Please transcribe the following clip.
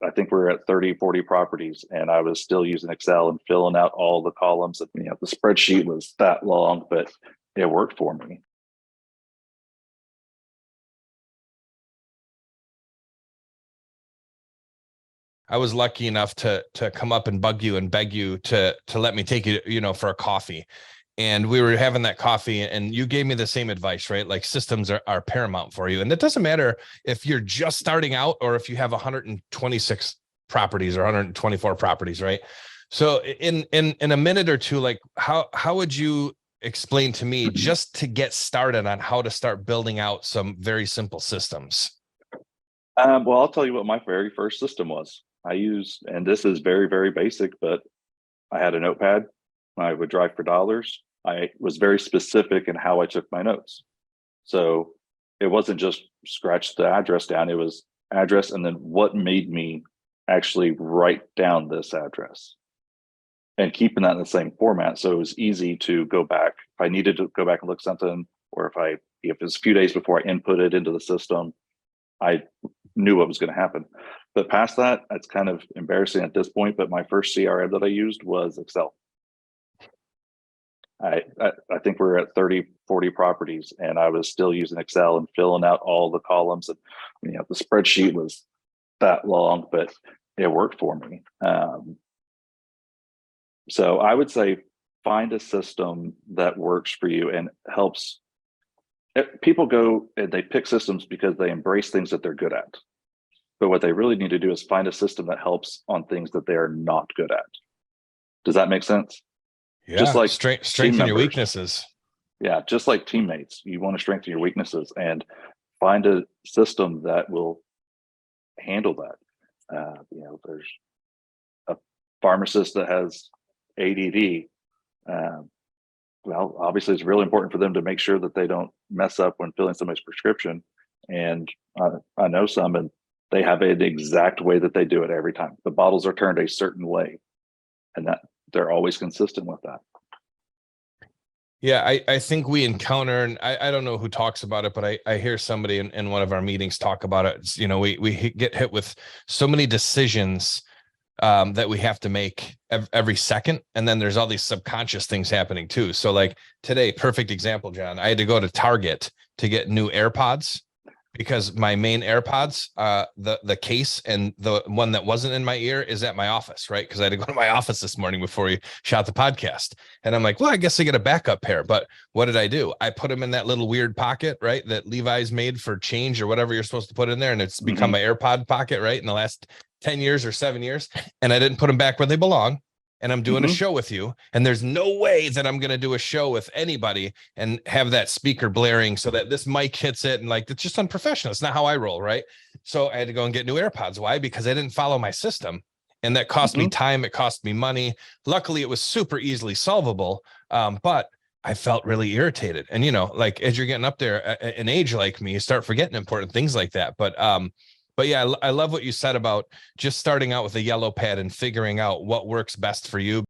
I think we're at 30, 40 properties, and I was still using Excel and filling out all the columns. And, the spreadsheet was that long, but it worked for me. I was lucky enough to come up and bug you and beg you to let me take you, for a coffee. And we were having that coffee and you gave me the same advice, right? Like systems are paramount for you. And it doesn't matter if you're just starting out or if you have 126 properties or 124 properties, right? So in a minute or two, like how would you explain to me just to get started on how to start building out some very simple systems? Well, I'll tell you what my very first system was. I used, and this is very, very basic, but I had a notepad. I would drive for dollars. I was very specific in how I took my notes. So it wasn't just scratch the address down, it was address and then what made me actually write down this address and keeping that in the same format. So it was easy to go back. If I needed to go back and look something, or if it was a few days before I input it into the system, I knew what was going to happen. But past that, it's kind of embarrassing at this point, but my first CRM that I used was Excel. I think we're at 30, 40 properties, and I was still using Excel and filling out all the columns. And the spreadsheet was that long, but it worked for me. So I would say find a system that works for you and helps. People go and they pick systems because they embrace things that they're good at. But what they really need to do is find a system that helps on things that they are not good at. Does that make sense? Yeah, just like strengthen your weaknesses. Yeah, just like teammates, you want to strengthen your weaknesses and find a system that will handle that. There's a pharmacist that has ADD. Well, obviously, it's really important for them to make sure that they don't mess up when filling somebody's prescription. And I know some, and they have an exact way that they do it every time. The bottles are turned a certain way, and that they're always consistent with that. Yeah, I think we encounter, and I don't know who talks about it, but I hear somebody in one of our meetings talk about it. It's, we get hit with so many decisions that we have to make every second. And then there's all these subconscious things happening too. So like today, perfect example, John, I had to go to Target to get new AirPods because my main AirPods, the case and the one that wasn't in my ear is at my office, right? Because I had to go to my office this morning before we shot the podcast. And I'm like, well, I guess I get a backup pair. But what did I do? I put them in that little weird pocket, right? That Levi's made for change or whatever you're supposed to put in there. And it's become my AirPod pocket, right? In the last 10 years or 7 years. And I didn't put them back where they belong. And I'm doing a show with you. And there's no way that I'm going to do a show with anybody and have that speaker blaring so that this mic hits it. And like, it's just unprofessional. It's not how I roll. Right. So I had to go and get new AirPods. Why? Because I didn't follow my system. And that cost me time. It cost me money. Luckily, it was super easily solvable. But I felt really irritated. And, like as you're getting up there in age like me, you start forgetting important things like that. But yeah, I love what you said about just starting out with a yellow pad and figuring out what works best for you.